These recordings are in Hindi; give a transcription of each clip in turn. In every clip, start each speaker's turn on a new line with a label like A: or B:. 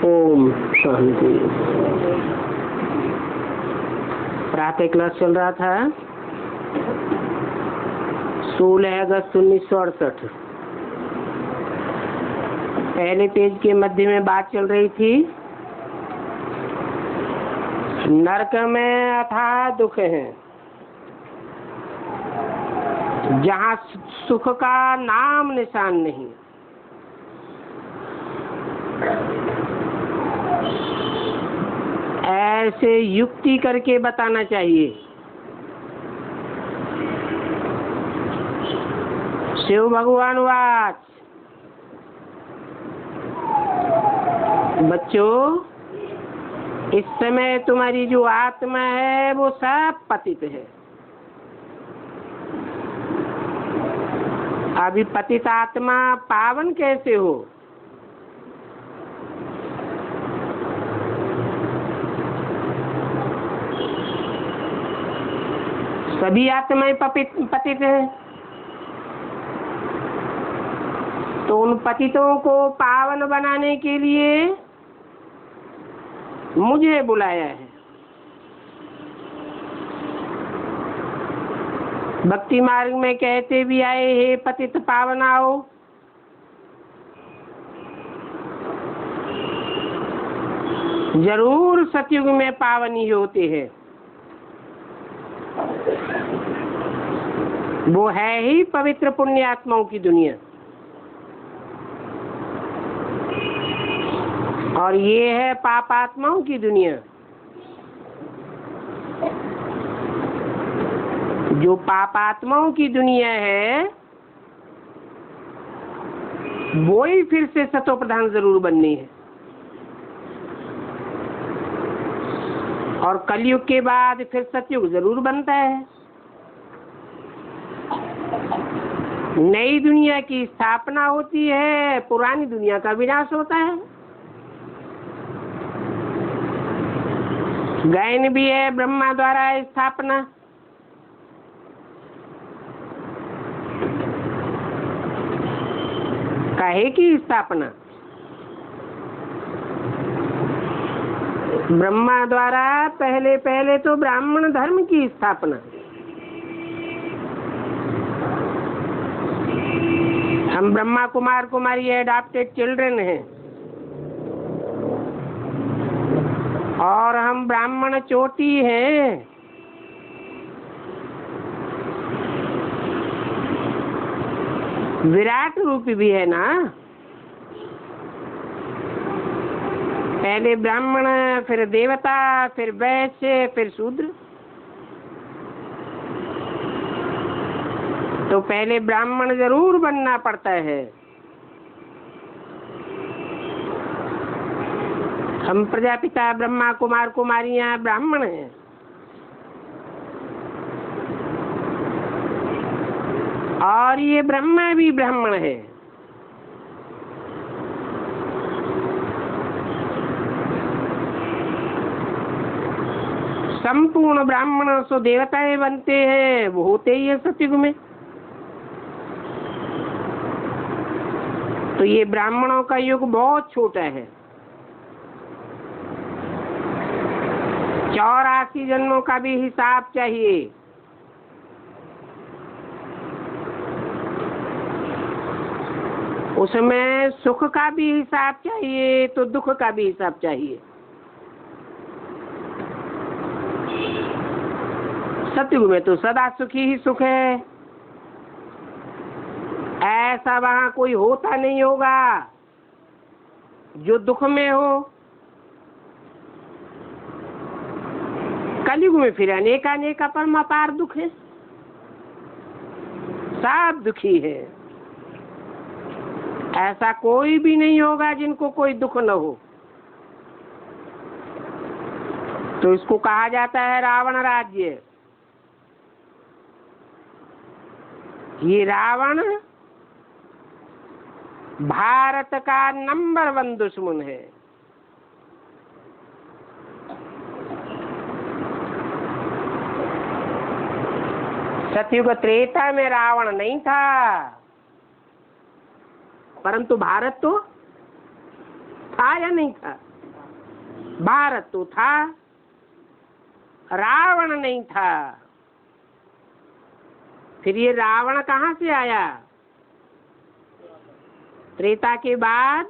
A: ओम शांति। प्रातः क्लास चल रहा था 16 अगस्त 1968। पहले पेज के मध्य में बात चल रही थी नरक में अथाह दुख है, जहाँ सुख का नाम निशान नहीं। ऐसे युक्ति करके बताना चाहिए। शिव भगवान वाच, बच्चों, इस समय तुम्हारी जो आत्मा है वो सब पतित है। अभी पतित आत्मा पावन कैसे हो? सभी आत्माएं पतित हैं, तो उन पतितों को पावन बनाने के लिए मुझे बुलाया है। भक्ति मार्ग में कहते भी आए, हे पतित पावन आओ। जरूर सतयुग में पावन ही होते हैं। वो है ही पवित्र पुण्य आत्माओं की दुनिया, और ये है पापात्माओं की दुनिया। जो पापात्माओं की दुनिया है वो ही फिर से सतो प्रधान जरूर बननी है। और कलयुग के बाद फिर सतयुग जरूर बनता है। नई दुनिया की स्थापना होती है, पुरानी दुनिया का विनाश होता है। गायन भी है ब्रह्मा द्वारा स्थापना। काहे की स्थापना? ब्रह्मा द्वारा पहले तो ब्राह्मण धर्म की स्थापना। हम ब्रह्मा कुमार कुमारी एडॉप्टेड चिल्ड्रन हैं, और हम ब्राह्मण चोटी हैं। विराट रूप भी है ना। पहले ब्राह्मण, फिर देवता, फिर वैश्य, फिर शूद्र। तो पहले ब्राह्मण जरूर बनना पड़ता है। हम प्रजापिता ब्रह्मा कुमार कुमारियां ब्राह्मण हैं। और ये ब्रह्मा भी ब्राह्मण है। संपूर्ण ब्राह्मण सो देवताएं बनते हैं, वो होते ही है सतयुग में। तो ये ब्राह्मणों का युग बहुत छोटा है। 84 जन्मों का भी हिसाब चाहिए। उसमें सुख का भी हिसाब चाहिए, तो दुख का भी हिसाब चाहिए। सतयुग में तो सदा सुखी ही सुख है। ऐसा वहां कोई होता नहीं होगा जो दुख में हो। कलयुग में फिर अनेका परम अपार दुख है। सब दुखी है। ऐसा कोई भी नहीं होगा जिनको कोई दुख न हो। तो इसको कहा जाता है रावण राज्य। ये रावण भारत का नंबर 1 दुश्मन है। सतयुग त्रेता में रावण नहीं था, परंतु भारत तो था या नहीं था? भारत तो था, रावण नहीं था। फिर ये रावण कहाँ से आया? त्रेता के बाद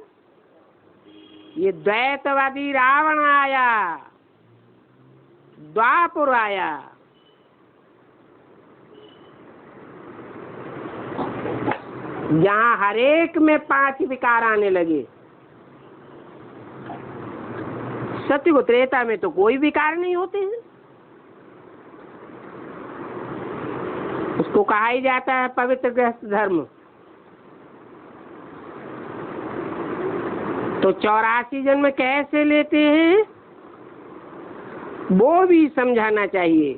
A: ये द्वैतवादी रावण आया, द्वापर आया। यहाँ हरेक में 5 विकार आने लगे। सत्य को त्रेता में तो कोई विकार नहीं होते हैं। उसको कहा ही जाता है पवित्र गृहस्थ धर्म। तो 84 जन्म कैसे लेते हैं वो भी समझाना चाहिए।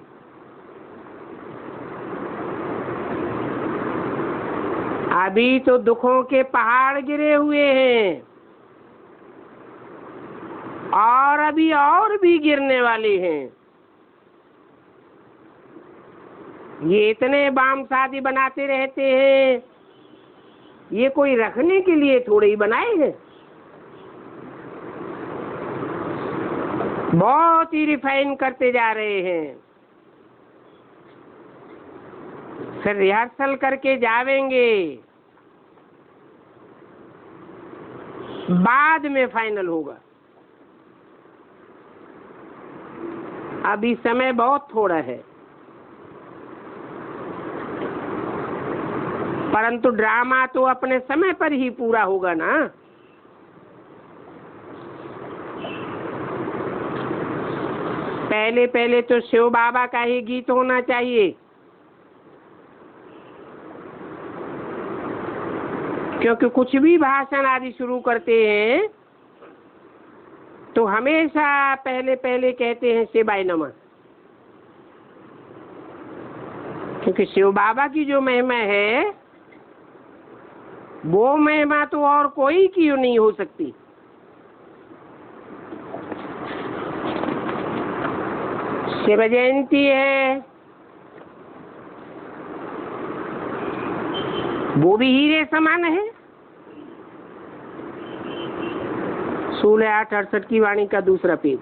A: अभी तो दुखों के पहाड़ गिरे हुए हैं और अभी और भी गिरने वाले हैं। ये इतने बाम शादी बनाते रहते हैं, ये कोई रखने के लिए थोड़े ही बनाए हैं। बहुत ही रिफाइन करते जा रहे हैं। फिर रिहर्सल करके जावेंगे, बाद में फाइनल होगा। अभी समय बहुत थोड़ा है, परंतु ड्रामा तो अपने समय पर ही पूरा होगा ना। पहले पहले तो शिव बाबा का ही गीत होना चाहिए, क्योंकि कुछ भी भाषण आदि शुरू करते हैं तो हमेशा पहले पहले कहते हैं शिवाय नमः, क्योंकि शिव बाबा की जो महिमा है वो महिमा तो और कोई की नहीं हो सकती। शिव जयंती है, वो भी हीरे समान है। 16/8/68 की वाणी का दूसरा पेज।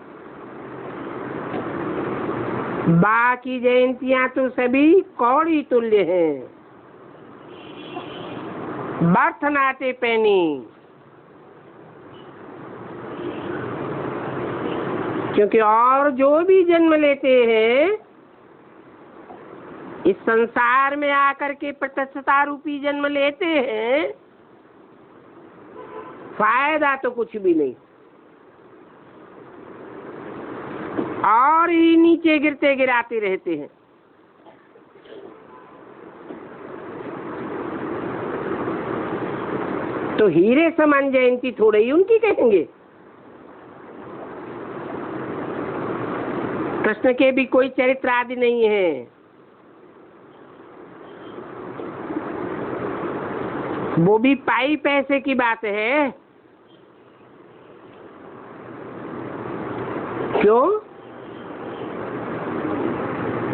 A: बाकी जयंतियां तो सभी कौड़ी तुल्य हैं, बर्थ नाते पैनी। क्योंकि और जो भी जन्म लेते हैं इस संसार में आकर के प्रत्यक्षता रूपी जन्म लेते हैं, फायदा तो कुछ भी नहीं, और ही नीचे गिरते गिराते रहते हैं। तो हीरे समान जयंती थोड़े ही उनकी कहेंगे। कृष्ण के भी कोई चरित्र आदि नहीं है, वो भी पाई पैसे की बात है। क्यों?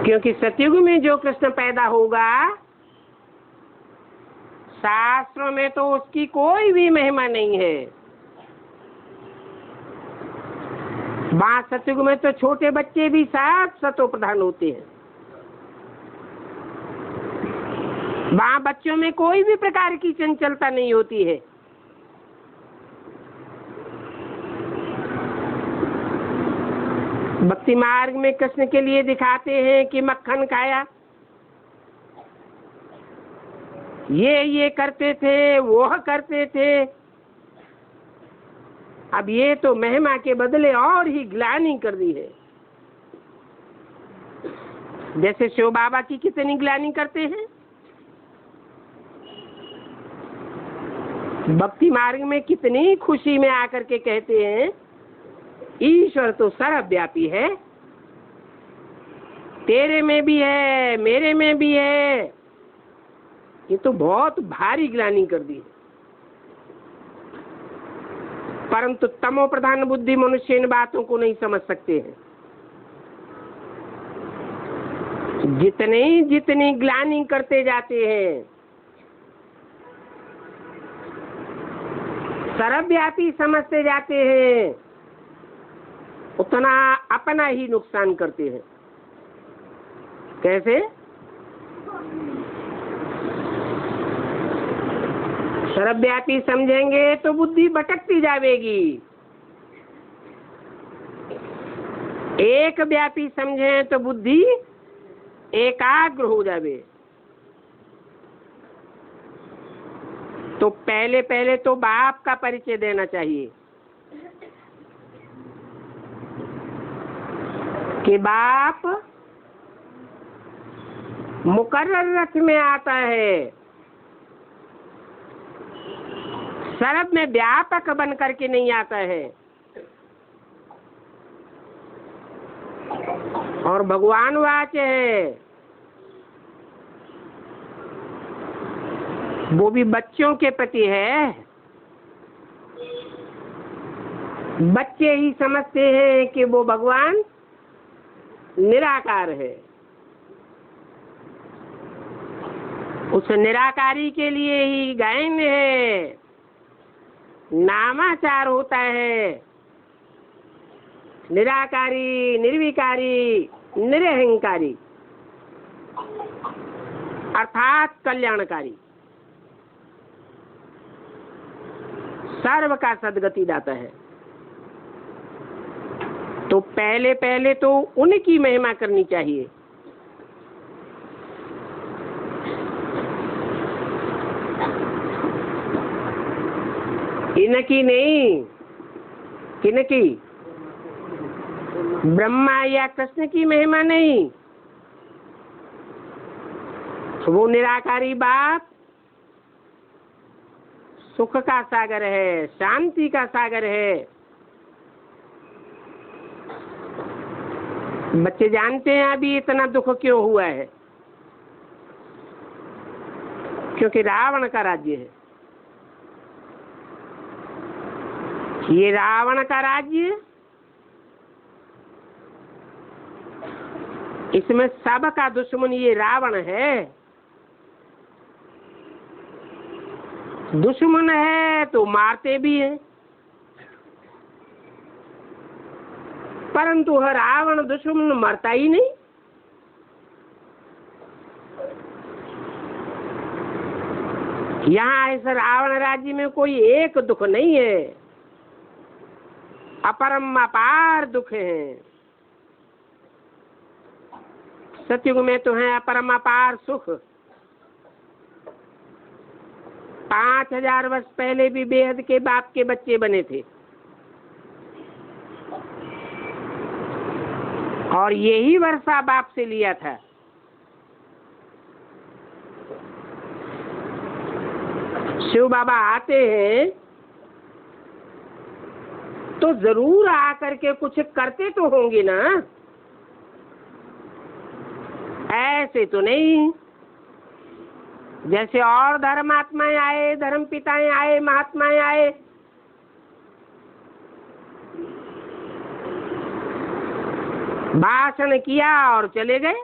A: क्योंकि सतयुग में जो कृष्ण पैदा होगा, शास्त्रों में तो उसकी कोई भी महिमा नहीं है। वहाँ सतयुग में तो छोटे बच्चे भी साथ सतो प्रधान होते हैं। वहाँ बच्चों में कोई भी प्रकार की चंचलता नहीं होती है। भक्ति मार्ग में कृष्ण के लिए दिखाते हैं कि मक्खन खाया, ये करते थे, वो करते थे। अब ये तो महिमा के बदले और ही ग्लानि कर दी है। जैसे शिव बाबा की कितनी ग्लानि करते हैं। भक्ति मार्ग में कितनी खुशी में आकर के कहते हैं ईश्वर तो सर्वव्यापी है, तेरे में भी है, मेरे में भी है। ये तो बहुत भारी ग्लानि कर दी है। परंतु तमो प्रधान बुद्धि मनुष्य इन बातों को नहीं समझ सकते हैं। जितनी ग्लानि करते जाते हैं, सर्वव्यापी समझते जाते हैं, उतना अपना ही नुकसान करते हैं। कैसे? सर्वव्यापी समझेंगे तो बुद्धि भटकती जाएगी, एक व्यापी समझें तो बुद्धि एकाग्र हो जावे। तो पहले पहले तो बाप का परिचय देना चाहिए कि बाप मुकर्रर रथ में आता है, सर्व में व्यापक बन करके नहीं आता है। और भगवान वाच्य है, वो भी बच्चों के प्रति है। बच्चे ही समझते हैं कि वो भगवान निराकार है। उस निराकारी के लिए ही गायन है, नामाचार होता है। निराकारी, निर्विकारी, निरहंकारी अर्थात कल्याणकारी, सर्व का सद्गति दाता है। तो पहले पहले तो उनकी महिमा करनी चाहिए। इनकी नहीं, किनकी? ब्रह्मा या कृष्ण की महिमा नहीं। वो निराकारी बाप सुख का सागर है, शांति का सागर है। बच्चे जानते हैं अभी इतना दुख क्यों हुआ है? क्योंकि रावण का राज्य है। ये रावण का राज्य, इसमें सबका दुश्मन ये रावण है। दुश्मन है तो मारते भी हैं, परंतु हर रावण दुश्मन मरता ही नहीं। यहाँ इस रावण राज्य में कोई एक दुख नहीं है, अपरम अपार दुख है। सतयुग में तो है अपरम अपार सुख। 5000 वर्ष पहले भी बेहद के बाप के बच्चे बने थे, और यही वर्षा बाप से लिया था। शिव बाबा आते हैं तो जरूर आकर के कुछ करते तो होंगे ना, ऐसे तो नहीं जैसे और धर्मात्माएं आए, धर्म पिताएं आए, महात्माएं आए, भाषण किया और चले गए।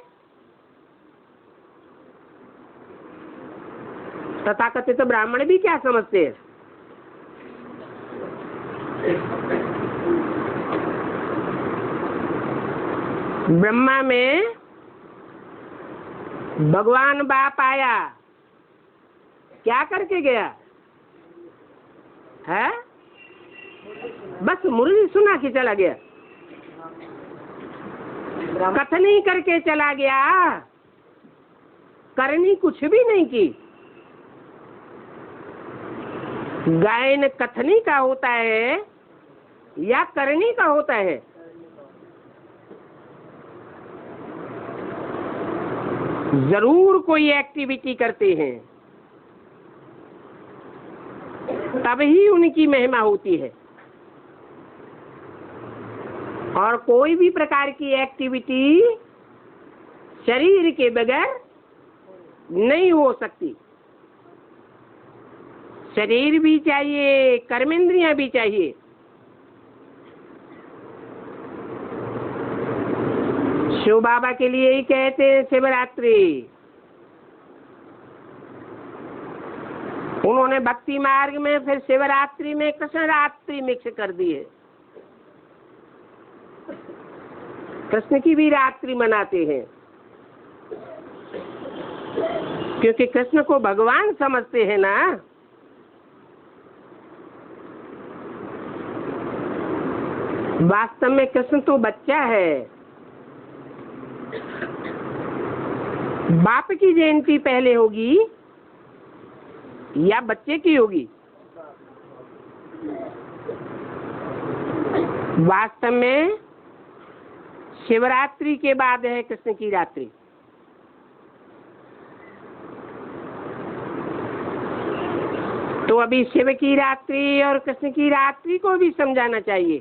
A: तथाकथित तो ब्राह्मण भी क्या समझते हैं? ब्रह्मा में भगवान बाप आया, क्या करके गया है? बस मुरली सुना के चला गया, कथनी करके चला गया, करनी कुछ भी नहीं की। गायन कथनी का होता है या करनी का होता है? जरूर कोई एक्टिविटी करते हैं, तभी उनकी महिमा होती है। और कोई भी प्रकार की एक्टिविटी शरीर के बगैर नहीं हो सकती। शरीर भी चाहिए, कर्मेंद्रियां भी चाहिए। शिव बाबा के लिए ही कहते हैं शिवरात्रि। उन्होंने भक्ति मार्ग में फिर शिवरात्रि में कृष्ण रात्रि मिक्स कर दी है। कृष्ण की भी रात्रि मनाते हैं, क्योंकि कृष्ण को भगवान समझते हैं ना। वास्तव में कृष्ण तो बच्चा है। बाप की जयंती पहले होगी या बच्चे की होगी? वास्तव में शिवरात्रि के बाद है कृष्ण की रात्रि। तो अभी शिव की रात्रि और कृष्ण की रात्रि को भी समझाना चाहिए।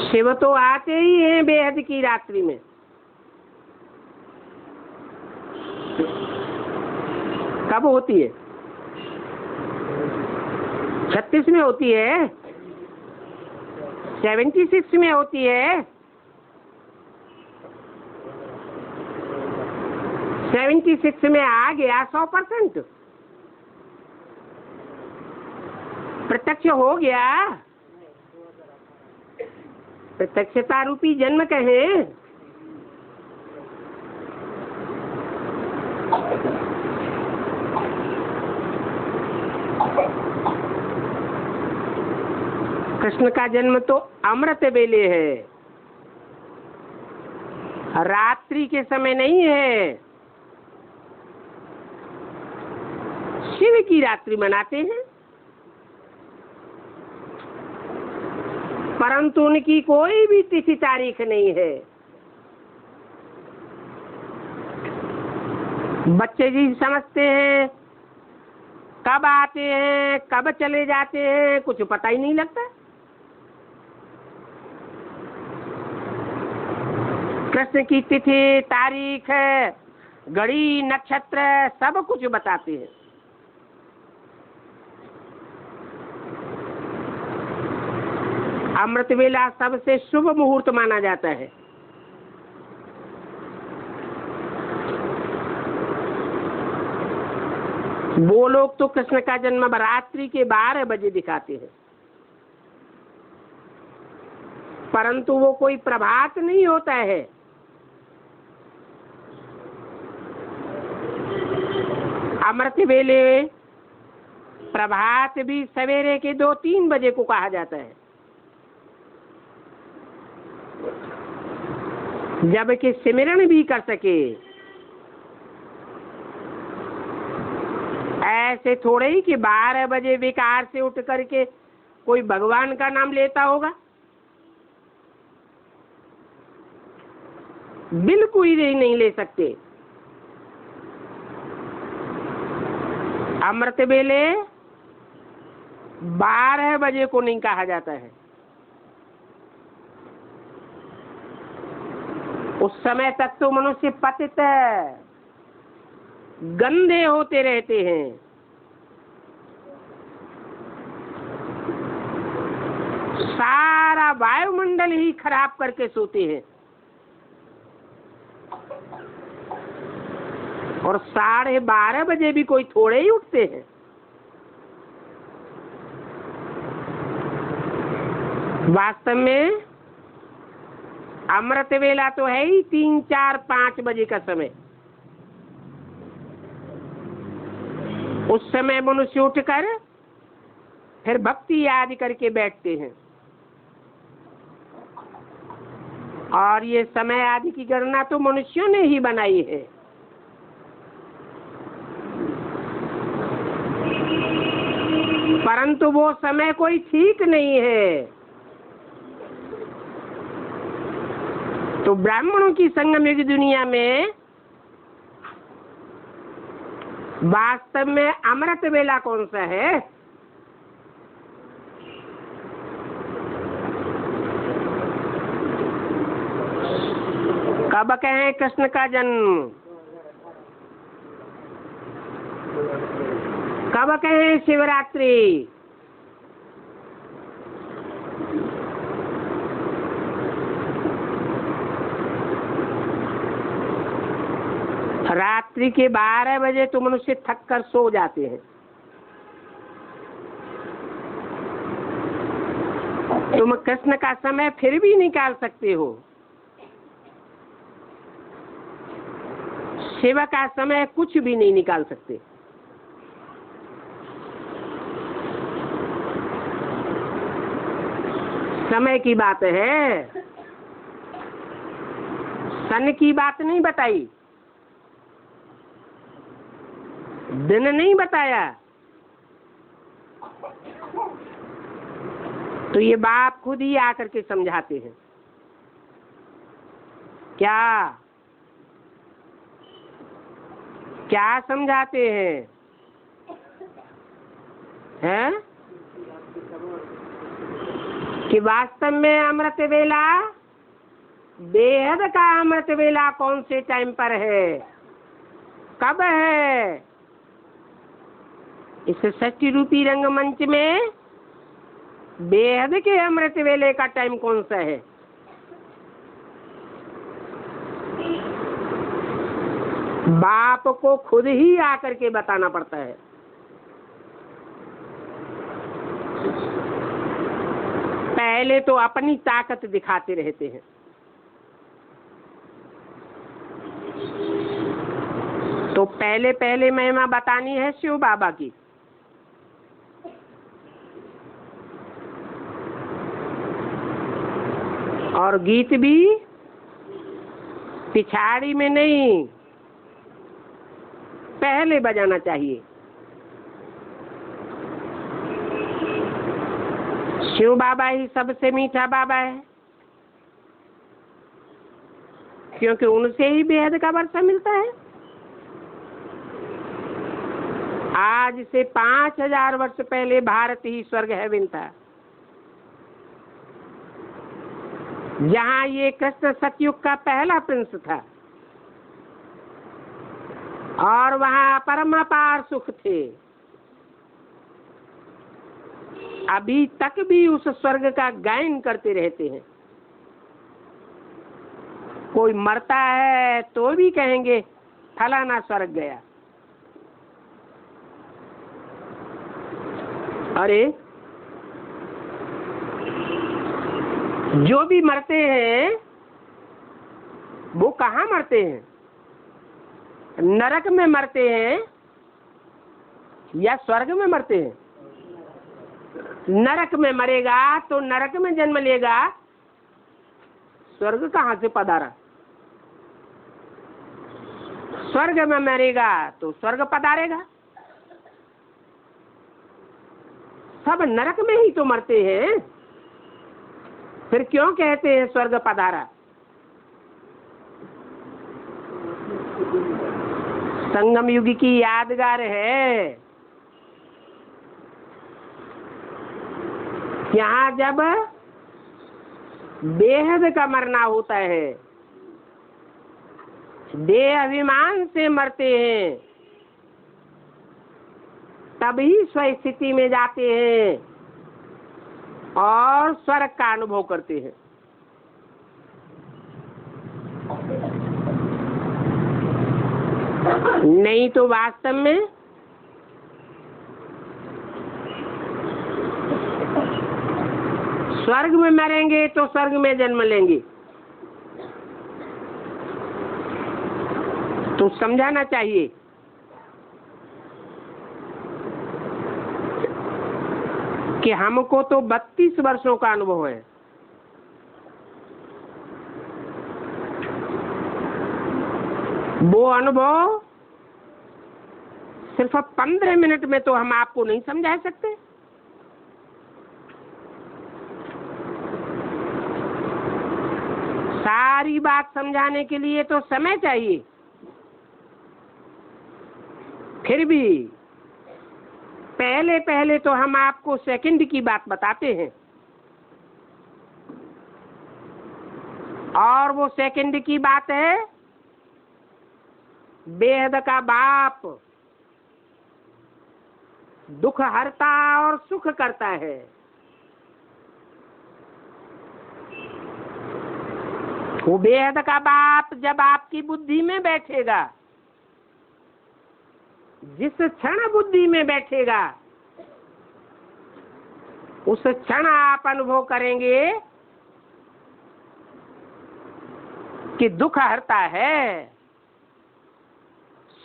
A: शिव तो आते ही हैं बेहद की रात्रि में। कब होती है? 36 में होती है, 76 में होती है, 76 में आ गया 100%। प्रत्यक्ष हो गया। प्रत्यक्षता रूपी जन्म कहें। कृष्ण का जन्म तो अमृत वेले है, रात्रि के समय नहीं है। शिव की रात्रि मनाते हैं, परंतु उनकी कोई भी तिथि तारीख नहीं है। बच्चे जी समझते हैं, कब आते हैं कब चले जाते हैं कुछ पता ही नहीं लगता। कृष्ण की तिथि तारीख घड़ी नक्षत्र सब कुछ बताते हैं। अमृत वेला सबसे शुभ मुहूर्त माना जाता है। वो लोग तो कृष्ण का जन्म रात्रि के 12 बजे दिखाते हैं, परंतु वो कोई प्रभात नहीं होता है। अमृत वेले प्रभात भी सवेरे के 2-3 बजे को कहा जाता है, जबकि सिमरन भी कर सके। ऐसे थोड़े ही कि 12 बजे विकार से उठ करके कोई भगवान का नाम लेता होगा, बिल्कुल ही नहीं ले सकते। अमृत वेले 12 बजे को नहीं कहा जाता है। उस समय तक तो मनुष्य पतित गंदे होते रहते हैं। सारा वायुमंडल ही खराब करके सोते हैं और 12:30 बजे भी कोई थोड़े ही उठते हैं। वास्तव में अमृत वेला तो है ही 3, 4, 5 बजे का समय। उस समय मनुष्य उठकर फिर भक्ति याद करके बैठते हैं और ये समय आदि की गणना तो मनुष्यों ने ही बनाई है। परंतु वो समय कोई ठीक नहीं है। तो ब्राह्मणों की संगम युग दुनिया में वास्तव में अमृत वेला कौन सा है? कब कहें कृष्ण का जन्म, कब कहें शिवरात्रि? रात्रि के 12 बजे तो मनुष्य थक कर सो जाते हैं। तुम कृष्ण का समय फिर भी निकाल सकते हो, शिव का समय कुछ भी नहीं निकाल सकते। समय की बात है, सन की बात नहीं बताई, दिन नहीं बताया। तो ये बाप खुद ही आकर के समझाते हैं। क्या क्या समझाते हैं? हैं कि वास्तव में अमृत वेला, बेहद का अमृत वेला कौन से टाइम पर है, कब है? इस सृष्टि रूपी रंगमंच में बेहद के अमृत वेले का टाइम कौन सा है? बाप को खुद ही आकर के बताना पड़ता है। पहले तो अपनी ताकत दिखाते रहते हैं। तो पहले पहले महिमा बतानी है शिव बाबा की। और गीत भी पिछाड़ी में नहीं, पहले बजाना चाहिए। शिव बाबा ही सबसे मीठा बाबा है, क्योंकि उनसे ही बेहद का वर्षा मिलता है। आज से 5000 वर्ष पहले भारत ही स्वर्ग हेवन था, जहाँ ये कृष्ण सतयुग का पहला प्रिंस था, और वहाँ परम अपार सुख थे। अभी तक भी उस स्वर्ग का गायन करते रहते हैं। कोई मरता है तो भी कहेंगे फलाना स्वर्ग गया। अरे जो भी मरते हैं वो कहाँ मरते हैं? नरक में मरते हैं या स्वर्ग में मरते हैं? नरक में मरेगा तो नरक में जन्म लेगा, स्वर्ग कहाँ से पधारा? स्वर्ग में मरेगा तो स्वर्ग पधारेगा। सब नरक में ही तो मरते हैं, फिर क्यों कहते हैं स्वर्ग पधारा? संगम युग की यादगार है। यहाँ जब बेहद का मरना होता है, देह अभिमान से मरते हैं, तभी स्वस्थिति में जाते हैं और स्वर्ग का अनुभव करते हैं। नहीं तो वास्तव में स्वर्ग में मरेंगे तो स्वर्ग में जन्म लेंगे। तो समझाना चाहिए कि हमको तो 32 वर्षों का अनुभव है। वो अनुभव सिर्फ 15 मिनट में तो हम आपको नहीं समझा सकते। सारी बात समझाने के लिए तो समय चाहिए। फिर भी पहले पहले तो हम आपको सेकंड की बात बताते हैं, और वो सेकंड की बात है बेहद का बाप दुख हरता और सुख करता है। वो बेहद का बाप जब आपकी बुद्धि में बैठेगा, जिस क्षण बुद्धि में बैठेगा, उस क्षण आप अनुभव करेंगे कि दुख हरता है,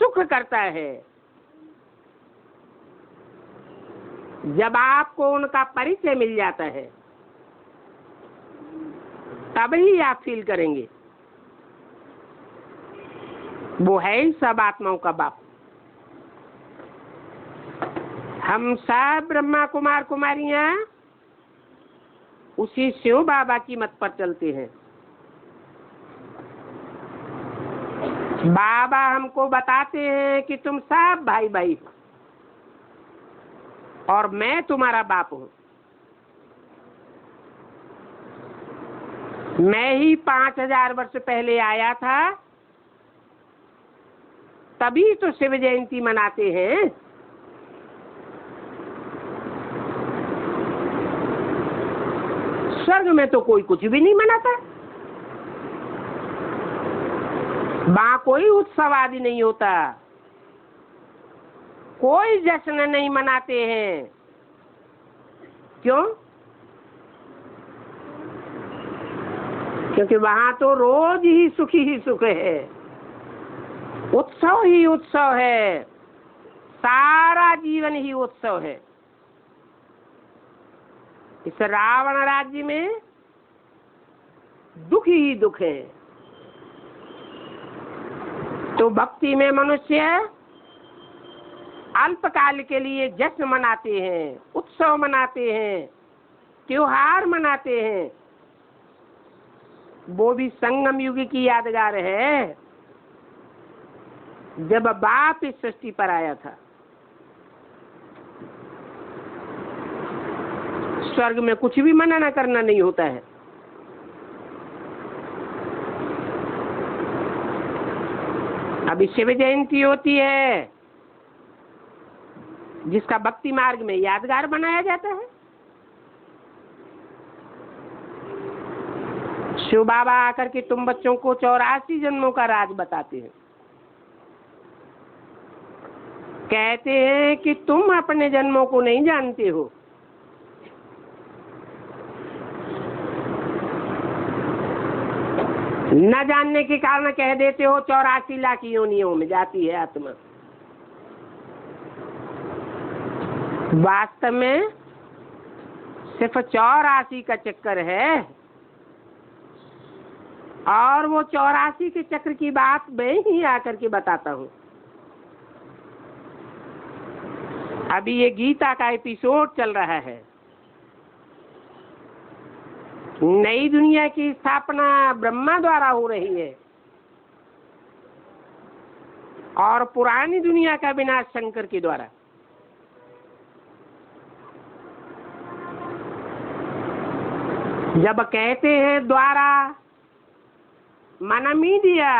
A: सुख करता है। जब आपको उनका परिचय मिल जाता है तभी आप फील करेंगे वो है ही सब आत्माओं का बाप। हम सब ब्रह्मा कुमार कुमारियां उसी शिव बाबा की मत पर चलते हैं। बाबा हमको बताते हैं कि तुम सब भाई भाई हो और मैं तुम्हारा बाप हूं। मैं ही 5000 वर्ष पहले आया था, तभी तो शिव जयंती मनाते हैं। स्वर्ग में तो कोई कुछ भी नहीं मनाता, वहां कोई उत्सव आदि नहीं होता, कोई जश्न नहीं मनाते हैं। क्यों? क्योंकि वहां तो रोज ही सुख है, उत्सव ही उत्सव है, सारा जीवन ही उत्सव है। इस रावण राज्य में दुख ही दुख है। तो भक्ति में मनुष्य अल्पकाल के लिए जश्न मनाते हैं, उत्सव मनाते हैं, त्योहार मनाते हैं। वो भी संगम युग की यादगार है, जब बाप इस सृष्टि पर आया था। स्वर्ग में कुछ भी मनाना करना नहीं होता है। अभी शिव जयंती होती है, जिसका भक्ति मार्ग में यादगार बनाया जाता है। शिव बाबा आकर के तुम बच्चों को 84 जन्मों का राज बताते हैं। कहते हैं कि तुम अपने जन्मों को नहीं जानते हो। न जानने के कारण कह देते हो 84 लाख योनियों में जाती है आत्मा। वास्तव में सिर्फ 84 का चक्कर है, और वो 84 के चक्र की बात मैं ही आकर के बताता हूँ। अभी ये गीता का एपिसोड चल रहा है। नई दुनिया की स्थापना ब्रह्मा द्वारा हो रही है और पुरानी दुनिया का विनाश शंकर के द्वारा। जब कहते हैं द्वारा माना मीडिया,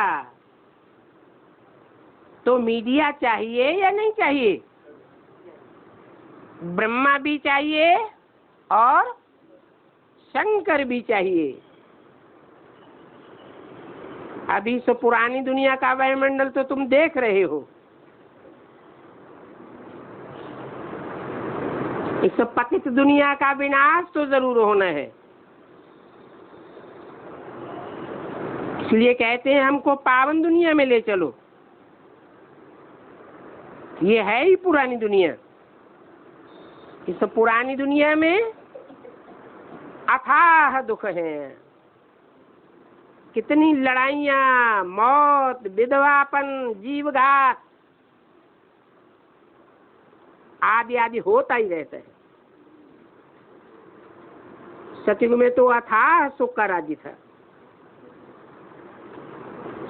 A: तो मीडिया चाहिए या नहीं चाहिए? ब्रह्मा भी चाहिए और शंकर भी चाहिए। अभी से पुरानी दुनिया का वायुमंडल तो तुम देख रहे हो। इस पतित दुनिया का विनाश तो जरूर होना है। इसलिए कहते हैं हमको पावन दुनिया में ले चलो। ये है ही पुरानी दुनिया। इस पुरानी दुनिया में अथाह दुख है। कितनी लड़ाइयाँ, मौत, विधवापन, जीवघात आदि आदि होता ही रहता है। सतयुग में तो अथाह सुख का राज्य था।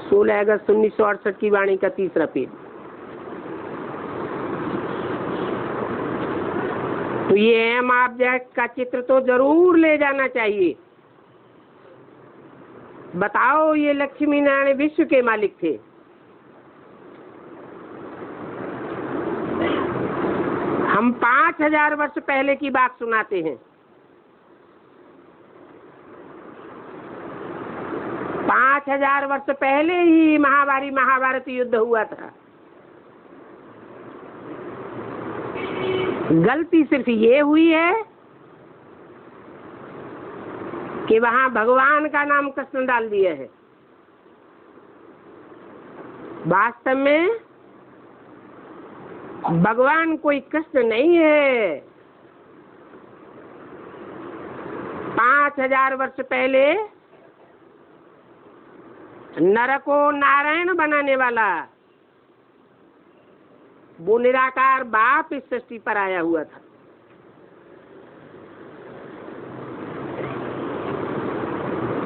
A: 16 अगस्त 1968 की वाणी का 3रा पेज। तो ये एम ऑब्जेक्ट का चित्र तो जरूर ले जाना चाहिए। बताओ, ये लक्ष्मी नारायण विश्व के मालिक थे। हम 5000 वर्ष पहले की बात सुनाते हैं। 5000 वर्ष पहले ही महाभारत युद्ध हुआ था। गलती सिर्फ ये हुई है कि वहां भगवान का नाम कृष्ण डाल दिया है। वास्तव में भगवान कोई कृष्ण नहीं है। 5000 वर्ष पहले नर को नारायण बनाने वाला वो निराकार बाप इस सृष्टि पर आया हुआ था।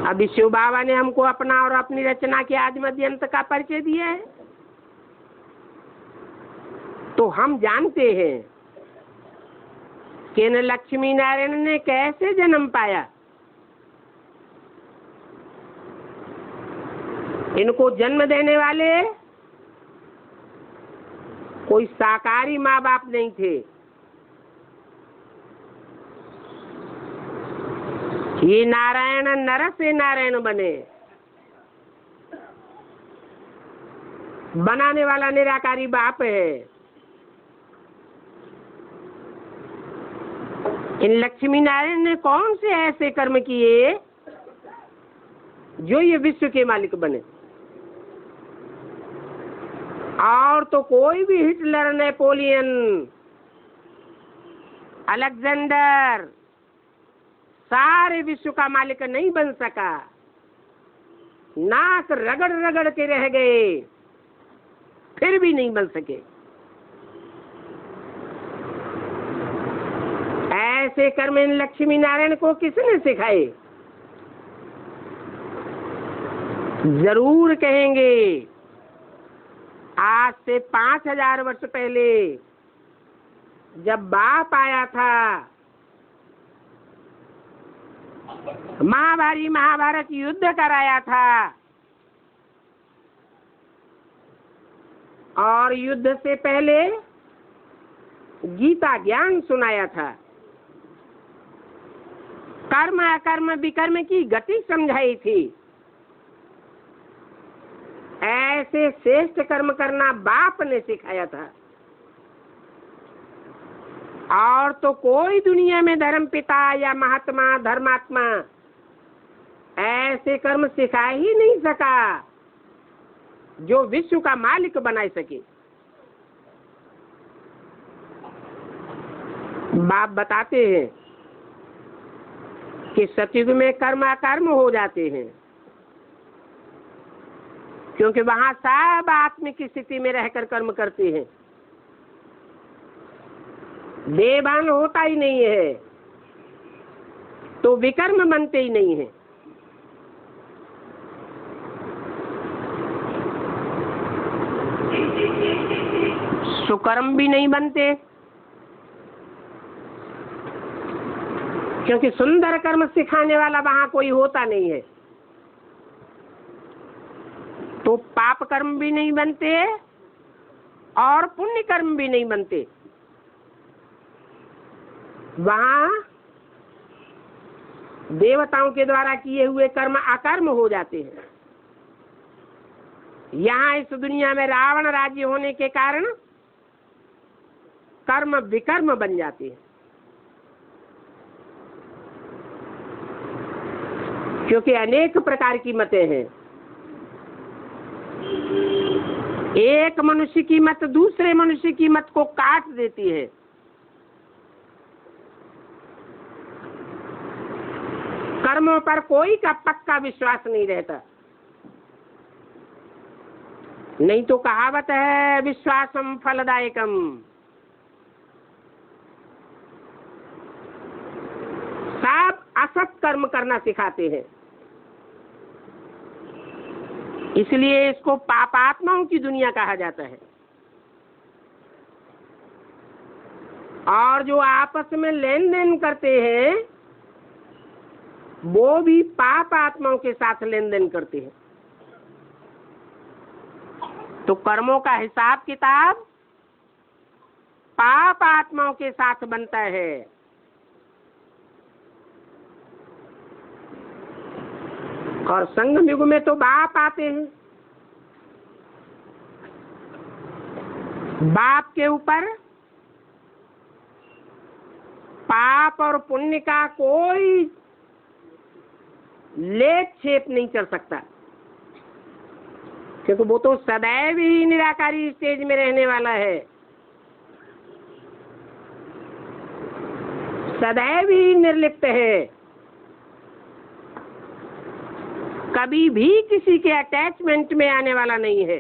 A: अभी शिव बाबा ने हमको अपना और अपनी रचना के आदि मध्य अंत का परिचय दिया है, तो हम जानते हैं कि इन लक्ष्मी नारायण ने कैसे जन्म पाया। इनको जन्म देने वाले कोई साकारी माँ बाप नहीं थे। ये नारायण नर से नारायण बने। बनाने वाला निराकारी बाप है। इन लक्ष्मी नारायण ने कौन से ऐसे कर्म किए जो ये विश्व के मालिक बने। और तो कोई भी हिटलर, नेपोलियन, अलेक्जेंडर सारे विश्व का मालिक नहीं बन सका। नाक रगड़ रगड़ के रह गए, फिर भी नहीं बन सके। ऐसे कर्म इन लक्ष्मी नारायण को किसने सिखाए? जरूर कहेंगे आज से 5000 वर्ष पहले जब बाप आया था, महाभारत युद्ध कराया था और युद्ध से पहले गीता ज्ञान सुनाया था। कर्म अकर्म विकर्म की गति समझाई थी। ऐसे श्रेष्ठ कर्म करना बाप ने सिखाया था। और तो कोई दुनिया में धर्म पिता या महात्मा धर्मात्मा ऐसे कर्म सिखा ही नहीं सका जो विश्व का मालिक बना सके। बाप बताते हैं कि सतयुग में कर्म अकर्म हो जाते हैं, क्योंकि वहां सब आत्मिक स्थिति में रहकर कर्म करते हैं। देवान होता ही नहीं है तो विकर्म बनते ही नहीं है। सुकर्म भी नहीं बनते, क्योंकि सुंदर कर्म सिखाने वाला वहां कोई होता नहीं है। तो पाप कर्म भी नहीं बनते और पुण्य कर्म भी नहीं बनते। वहां देवताओं के द्वारा किए हुए कर्म अकर्म हो जाते हैं। यहाँ इस दुनिया में रावण राज्य होने के कारण कर्म विकर्म बन जाते हैं, क्योंकि अनेक प्रकार की मतें हैं। एक मनुष्य की मत दूसरे मनुष्य की मत को काट देती है। कर्मों पर कोई का पक्का विश्वास नहीं रहता। नहीं तो कहावत है विश्वासम फलदायकम। सब असत कर्म करना सिखाते हैं। इसलिए इसको पापात्माओं की दुनिया कहा जाता है। और जो आपस में लेन देन करते हैं वो भी पाप आत्माओं के साथ लेन देन करते हैं। तो कर्मों का हिसाब किताब पाप आत्माओं के साथ बनता है। और संगम युग में तो बाप आते हैं। बाप के ऊपर पाप और पुण्य का कोई लेट छेप नहीं चल सकता, क्योंकि वो तो सदैव ही निराकारी स्टेज में रहने वाला है, सदैव ही निर्लिप्त है, कभी भी किसी के अटैचमेंट में आने वाला नहीं है।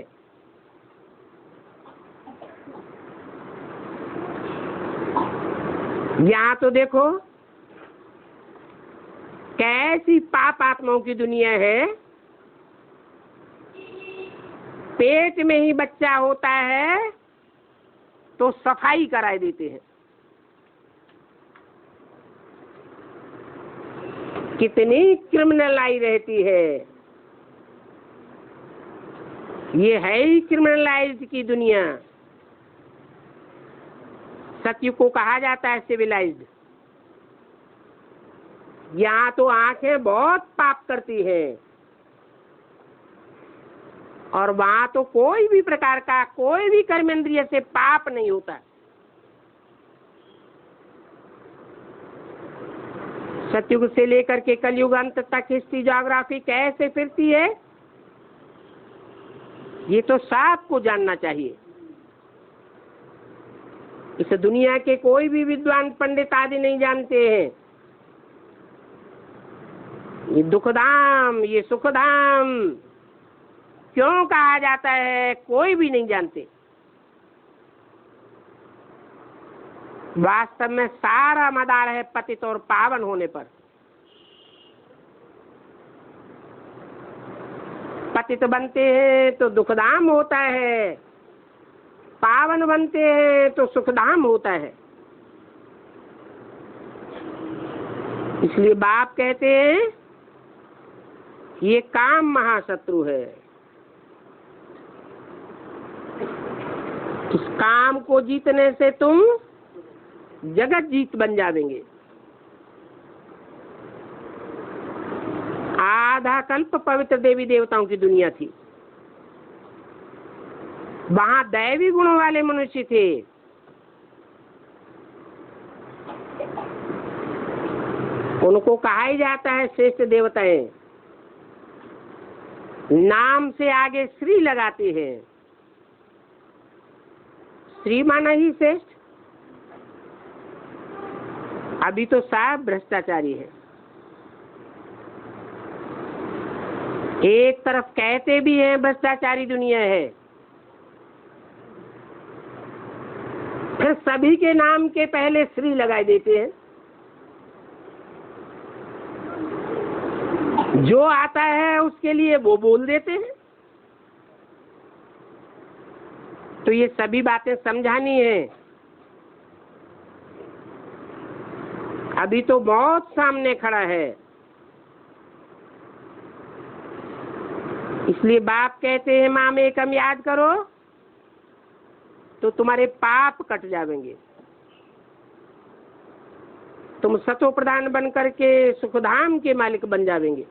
A: यहाँ तो देखो कैसी पाप आत्माओं की दुनिया है। पेट में ही बच्चा होता है तो सफाई कराए देते हैं। कितनी क्रिमिनलाई रहती है। ये है ही क्रिमिनलाइज्ड की दुनिया। सत्य को कहा जाता है सिविलाइज्ड। यहाँ तो आंखें बहुत पाप करती हैं, और वहां तो कोई भी प्रकार का कोई भी कर्मेंद्रिय से पाप नहीं होता। सतयुग से लेकर के कलयुग अंत तक हिस्ट्री ज्योग्राफी कैसे फिरती है, ये तो सबको जानना चाहिए। इस दुनिया के कोई भी विद्वान पंडित आदि नहीं जानते हैं। ये दुखधाम, ये सुखधाम क्यों कहा जाता है, कोई भी नहीं जानते। वास्तव में सारा मदार है पतित और पावन होने पर। पतित बनते हैं तो दुखधाम होता है, पावन बनते हैं तो सुखधाम होता है। इसलिए बाप कहते हैं ये काम महाशत्रु है। इस काम को जीतने से तुम जगत जीत बन जाएंगे। आधा कल्प पवित्र देवी देवताओं की दुनिया थी। वहां दैवी गुणों वाले मनुष्य थे। उनको कहा ही जाता है श्रेष्ठ देवताएं। नाम से आगे श्री लगाते हैं। श्री माना ही श्रेष्ठ। अभी तो सब भ्रष्टाचारी है। एक तरफ कहते भी हैं भ्रष्टाचारी दुनिया है, फिर सभी के नाम के पहले श्री लगाए देते हैं। जो आता है उसके लिए वो बोल देते हैं। तो ये सभी बातें समझानी है। अभी तो बहुत सामने खड़ा है। इसलिए बाप कहते हैं माम एकम याद करो तो तुम्हारे पाप कट जाएंगे। तुम सतो प्रधान बन करके सुखधाम के मालिक बन जाएंगे।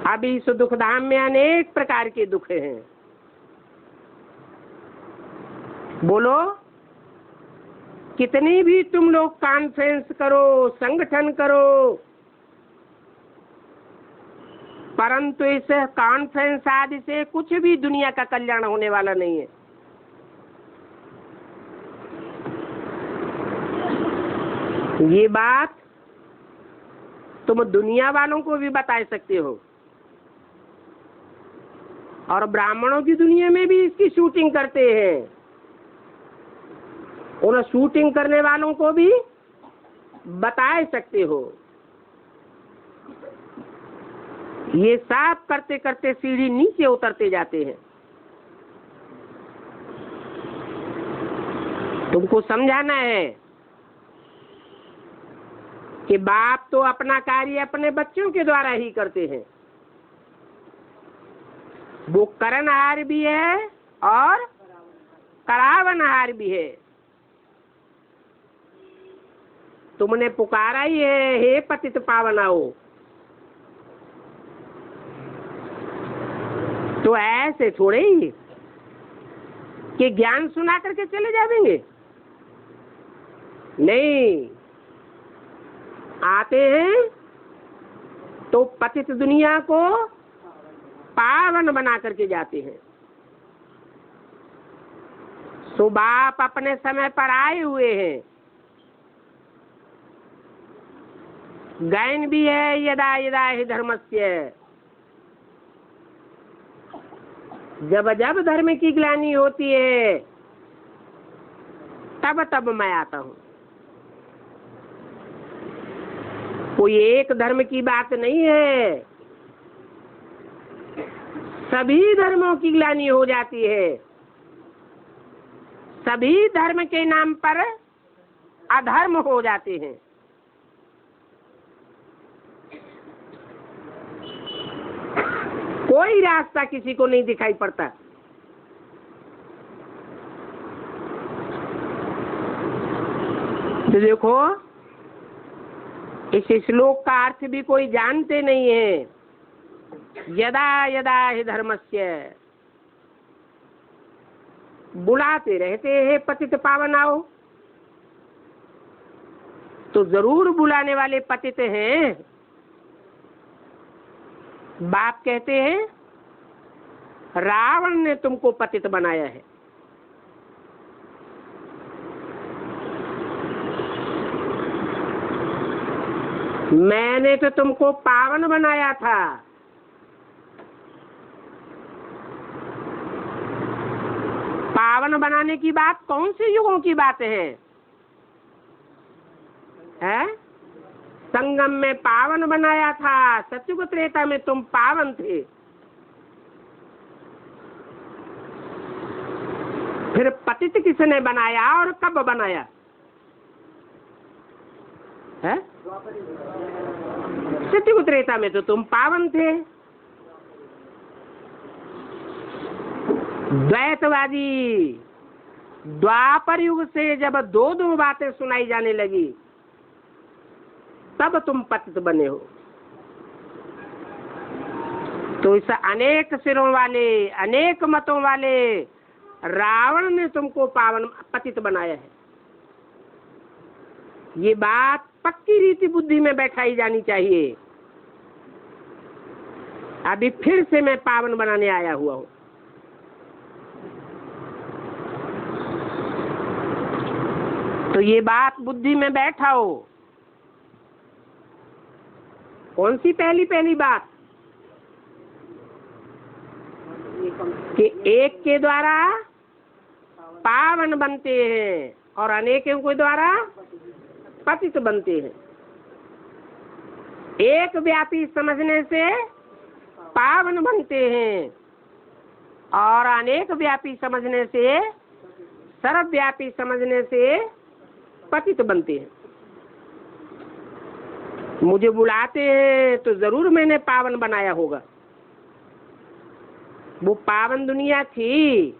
A: अभी इस दुखधाम में अनेक प्रकार के दुख हैं। बोलो, कितनी भी तुम लोग कॉन्फ्रेंस करो, संगठन करो, परंतु इस कॉन्फ्रेंस आदि से कुछ भी दुनिया का कल्याण होने वाला नहीं है। ये बात तुम दुनिया वालों को भी बता सकते हो, और ब्राह्मणों की दुनिया में भी इसकी शूटिंग करते हैं। उन शूटिंग करने वालों को भी बता सकते हो। ये सब करते करते सीढ़ी नीचे उतरते जाते हैं। तुमको समझाना है कि बाप तो अपना कार्य अपने बच्चों के द्वारा ही करते हैं। वो करनहार भी है और करावनहार भी है। तुमने पुकारा ही है, हे पतित पावन आओ। तो ऐसे थोड़े ही कि ज्ञान सुना करके चले जाएंगे। नहीं, आते हैं तो पतित दुनिया को पावन बना करके जाते हैं। सो बाप अपने समय पर आए हुए हैं, गायन भी है यदा यदा हि धर्मस्य, जब जब धर्म की ग्लानि होती है तब तब मैं आता हूं। कोई एक धर्म की बात नहीं है, सभी धर्मों की ग्लानि हो जाती है, सभी धर्म के नाम पर अधर्म हो जाते हैं। कोई रास्ता किसी को नहीं दिखाई पड़ता। तो देखो, इस श्लोक का अर्थ भी कोई जानते नहीं है। यदा यदा हि धर्मस्य, बुलाते रहते हैं पतित पावन आओ, तो जरूर बुलाने वाले पतित हैं। बाप कहते हैं रावण ने तुमको पतित बनाया है, मैंने तो तुमको पावन बनाया था। पावन बनाने की बात कौन से युगों की बात है? संगम में पावन बनाया था, सतयुग त्रेता में तुम पावन थे। फिर पतित किसने बनाया और कब बनाया है? सतयुग त्रेता में तो तुम पावन थे। द्वैतवादी द्वापर युग से जब दो दो बातें सुनाई जाने लगी तब तुम पतित बने हो। तो इस अनेक सिरों वाले, अनेक मतों वाले रावण ने तुमको पावन पतित बनाया है। ये बात पक्की रीति बुद्धि में बैठाई जानी चाहिए। अभी फिर से मैं पावन बनाने आया हुआ हूं। तो ये बात बुद्धि में बैठाओ। कौन सी पहली पहली बात? कि एक के द्वारा पावन बनते हैं और अनेकों के द्वारा पतित बनते हैं। एक व्यापी समझने से पावन बनते हैं और अनेक व्यापी समझने से, सर्वव्यापी समझने से पतित बनते हैं। मुझे बुलाते हैं तो जरूर मैंने पावन बनाया होगा। वो पावन दुनिया थी,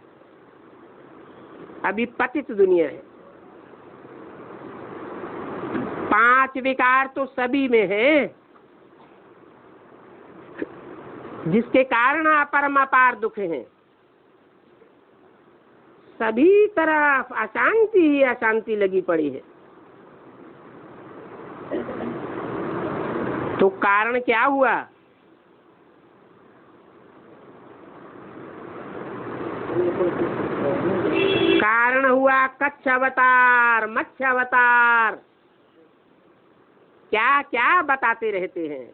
A: अभी पतित दुनिया है। 5 विकार तो सभी में है, जिसके कारण अपरम अपार दुख है। सभी तरफ अशांति ही अशांति लगी पड़ी है। तो कारण क्या हुआ? कारण हुआ कच्छ अवतार, मत्स्य अवतार। क्या क्या बताते रहते हैं।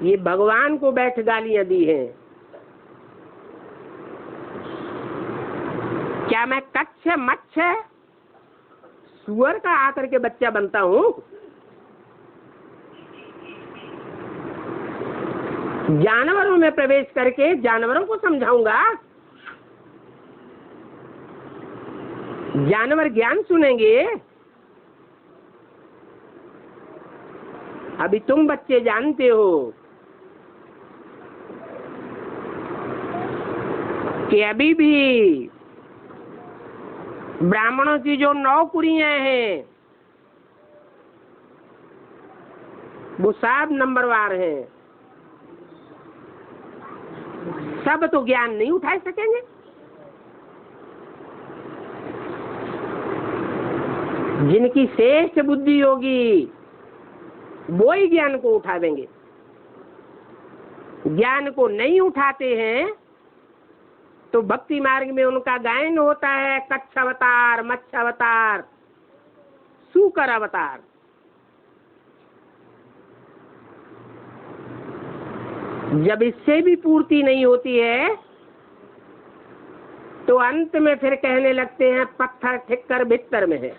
A: ये भगवान को बैठ गालियां दी हैं। क्या मैं कच्छ मत्स्य सुअर का आकर के बच्चा बनता हूं? जानवरों में प्रवेश करके जानवरों को समझाऊंगा? जानवर ज्ञान सुनेंगे? अभी तुम बच्चे जानते हो कि अभी भी ब्राह्मणों की जो 9 कुड़ियां हैं वो सब नंबरवार हैं। सब तो ज्ञान नहीं उठा सकेंगे। जिनकी श्रेष्ठ बुद्धि होगी, वो ही ज्ञान को उठावेंगे। ज्ञान को नहीं उठाते हैं तो भक्ति मार्ग में उनका गायन होता है कच्छ अवतार, मत्स्य अवतार, सूकर अवतार। जब इससे भी पूर्ति नहीं होती है तो अंत में फिर कहने लगते हैं पत्थर ठिक्कर भित्तर में है।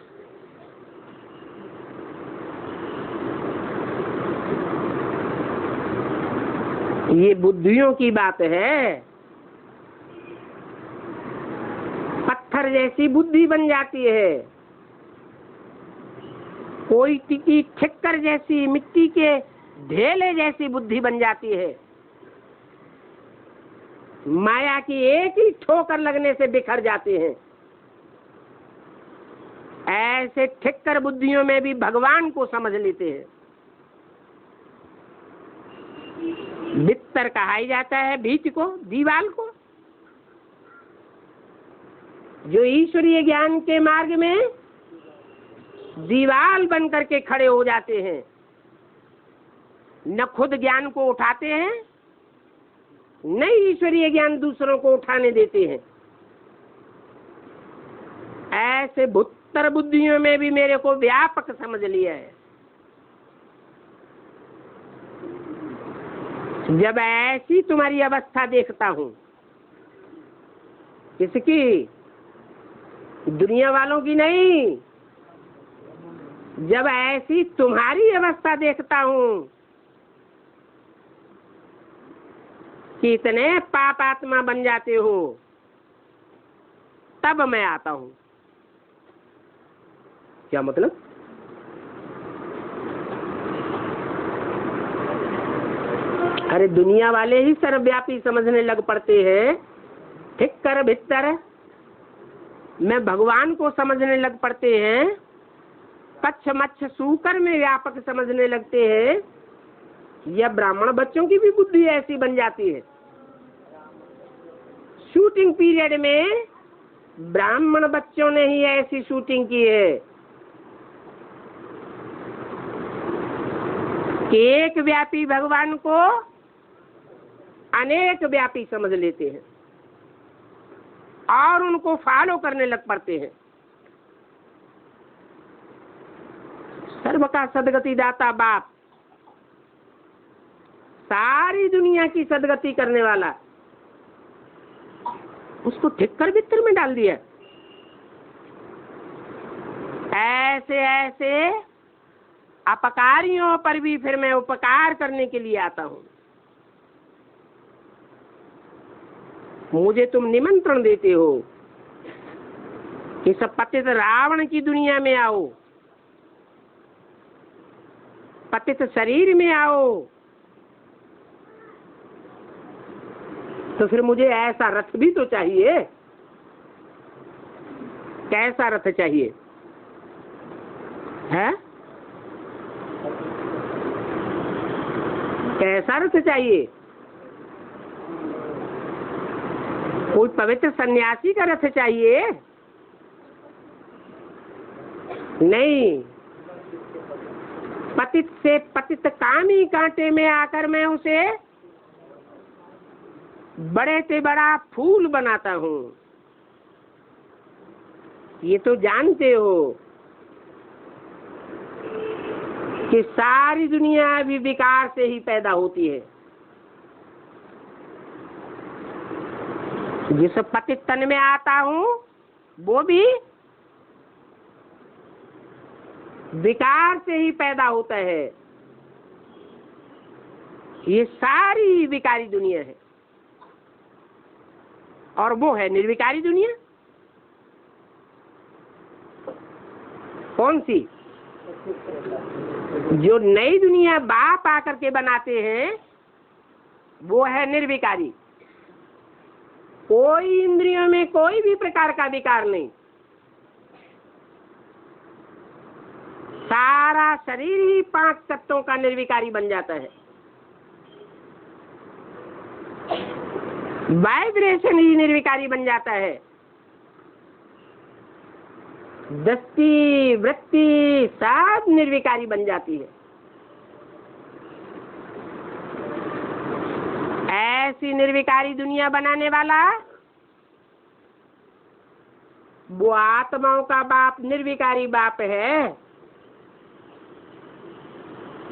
A: ये बुद्धियों की बात है। पत्थर जैसी बुद्धि बन जाती है, कोई की ठिक्कर जैसी, मिट्टी के ढेले जैसी बुद्धि बन जाती है। माया की एक ही ठोकर लगने से बिखर जाते हैं। ऐसे ठिक्कर बुद्धियों में भी भगवान को समझ लेते हैं। बिस्तर कहा जाता है भीत को, दीवाल को। जो ईश्वरीय ज्ञान के मार्ग में दीवाल बन करके खड़े हो जाते हैं, न खुद ज्ञान को उठाते हैं, न ईश्वरीय ज्ञान दूसरों को उठाने देते हैं। ऐसे भुत्तर बुद्धियों में भी मेरे को व्यापक समझ लिया है। जब ऐसी तुम्हारी अवस्था देखता हूं, किसकी? दुनिया वालों की नहीं। जब ऐसी तुम्हारी अवस्था देखता हूं कि इतने पाप आत्मा बन जाते हो, तब मैं आता हूं। क्या मतलब? अरे दुनिया वाले ही सर्वव्यापी समझने लग पड़ते हैं, ठिक्कर भित्तर में भगवान को समझने लग पड़ते हैं, कच्छ मच्छ सूकर में व्यापक समझने लगते हैं। या ब्राह्मण बच्चों की भी बुद्धि ऐसी बन जाती है। शूटिंग पीरियड में ब्राह्मण बच्चों ने ही ऐसी शूटिंग की है कि एक व्यापी भगवान को अनेक व्यापी समझ लेते हैं और उनको फॉलो करने लग पड़ते हैं। सर्व का सदगति दाता बाप, सारी दुनिया की सदगति करने वाला, उसको ठिक्कर बित्तर में डाल दिया। ऐसे ऐसे अपकारियों पर भी फिर मैं उपकार करने के लिए आता हूं। मुझे तुम निमंत्रण देते हो कि सब पतित रावण की दुनिया में आओ, पतित शरीर में आओ, तो फिर मुझे ऐसा रथ भी तो चाहिए। कैसा रथ चाहिए है? कैसा रथ चाहिए? कोई पवित्र सन्यासी का रथ चाहिए? नहीं, पतित से पतित कामी कांटे में आकर मैं उसे बड़े से बड़ा फूल बनाता हूँ। ये तो जानते हो कि सारी दुनिया भी विकार से ही पैदा होती है। जिस पतित तन में आता हूँ वो भी विकार से ही पैदा होता है। ये सारी विकारी दुनिया है और वो है निर्विकारी दुनिया। कौन सी? जो नई दुनिया बाप आकर के बनाते हैं वो है निर्विकारी। कोई इंद्रियों में कोई भी प्रकार का विकार नहीं, सारा शरीर ही 5 तत्वों का निर्विकारी बन जाता है। वाइब्रेशन ही निर्विकारी बन जाता है। दृष्टि वृत्ति सब निर्विकारी बन जाती है। ऐसी निर्विकारी दुनिया बनाने वाला वो आत्माओं का बाप निर्विकारी बाप है,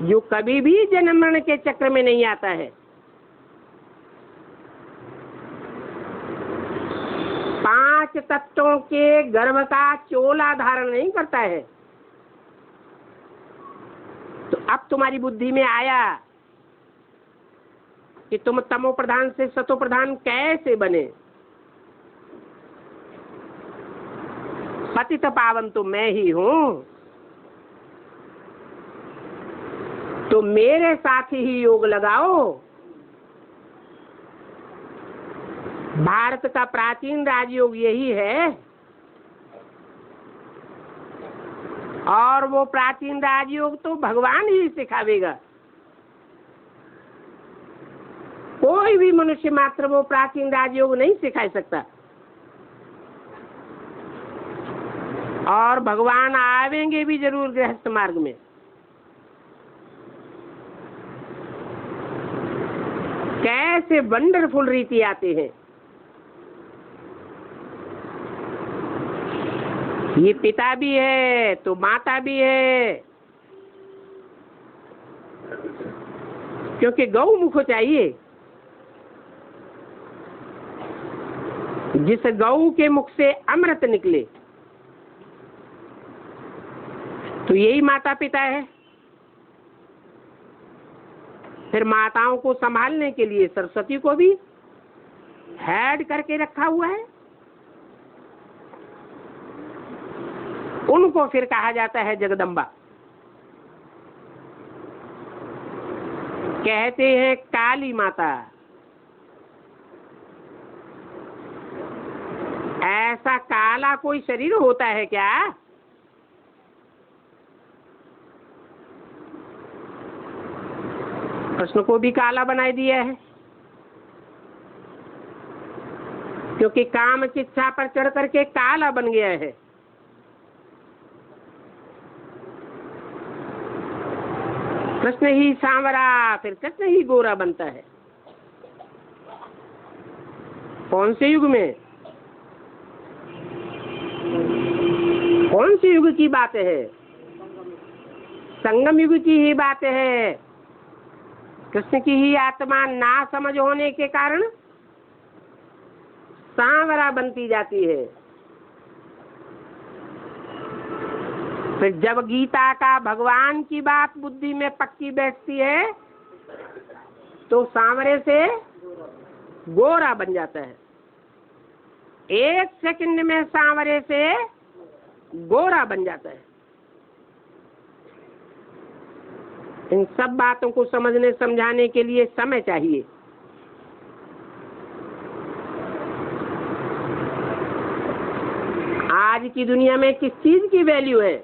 A: जो कभी भी जन्म मरण के चक्र में नहीं आता है। 5 तत्वों के गर्भ का चोला धारण नहीं करता है। तो अब तुम्हारी बुद्धि में आया कि तुम तमो प्रधान से सतो प्रधान कैसे बने। पतित पावन तो मैं ही हूं, तो मेरे साथ ही योग लगाओ। भारत का प्राचीन राजयोग यही है, और वो प्राचीन राजयोग तो भगवान ही सिखावेगा। कोई भी मनुष्य मात्र वो प्राचीन राजयोग नहीं सिखा सकता। और भगवान आवेंगे भी जरूर गृहस्थ मार्ग में। कैसे वंडरफुल रीति आते हैं। ये पिता भी है तो माता भी है, क्योंकि गौमुख चाहिए। जिस गौ के मुख से अमृत निकले तो यही माता पिता है। फिर माताओं को संभालने के लिए सरस्वती को भी हेड करके रखा हुआ है। उनको फिर कहा जाता है जगदम्बा। कहते हैं काली माता। ऐसा काला कोई शरीर होता है क्या? कृष्ण को भी काला बना दिया है, क्योंकि काम की इच्छा पर चढ़ करके काला बन गया है। कृष्ण ही सांवरा, फिर कृष्ण ही गोरा बनता है। कौन से युग में, कौन से युग की बात है? संगम युग की ही बात है। कृष्ण की ही आत्मा ना समझ होने के कारण सांवरा बनती जाती है। फिर जब गीता का भगवान की बात बुद्धि में पक्की बैठती है तो सांवरे से गोरा बन जाता है। 1 सेकंड में सांवरे से गोरा बन जाता है। इन सब बातों को समझने समझाने के लिए समय चाहिए। आज की दुनिया में किस चीज की वैल्यू है?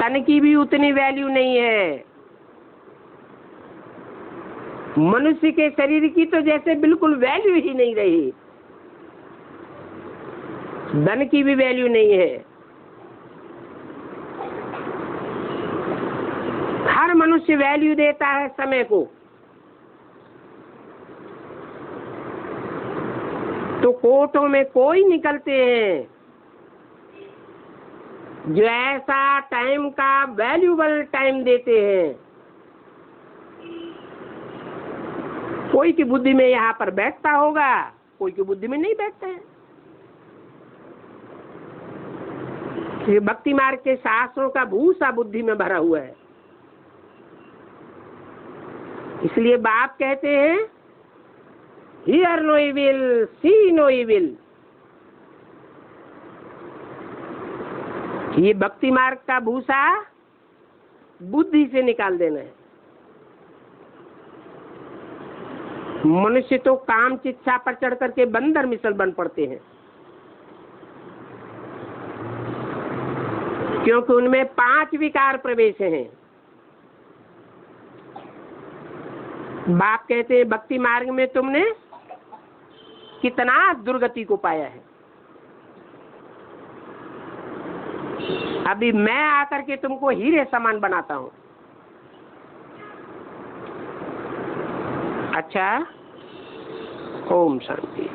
A: तन की भी उतनी वैल्यू नहीं है। मनुष्य के शरीर की तो जैसे बिल्कुल वैल्यू ही नहीं रही। धन की भी वैल्यू नहीं है। हर मनुष्य वैल्यू देता है समय को। तो कोर्टों में कोई निकलते हैं जो ऐसा टाइम का वैल्यूबल टाइम देते हैं। कोई की बुद्धि में यहाँ पर बैठता होगा, कोई की बुद्धि में नहीं बैठता है। ये भक्ति मार्ग के शास्त्रों का भूसा बुद्धि में भरा हुआ है। इसलिए बाप कहते हैं hear no evil, see no evil. ये भक्ति मार्ग का भूसा बुद्धि से निकाल देना है। मनुष्य तो काम की इच्छा पर चढ़ करके बंदर मिसल बन पड़ते हैं, क्योंकि उनमें 5 विकार प्रवेश हैं। बाप कहते हैं भक्ति मार्ग में तुमने कितना दुर्गति को पाया है। अभी मैं आकर के तुमको हीरे समान बनाता हूँ। अच्छा, ओम शांति।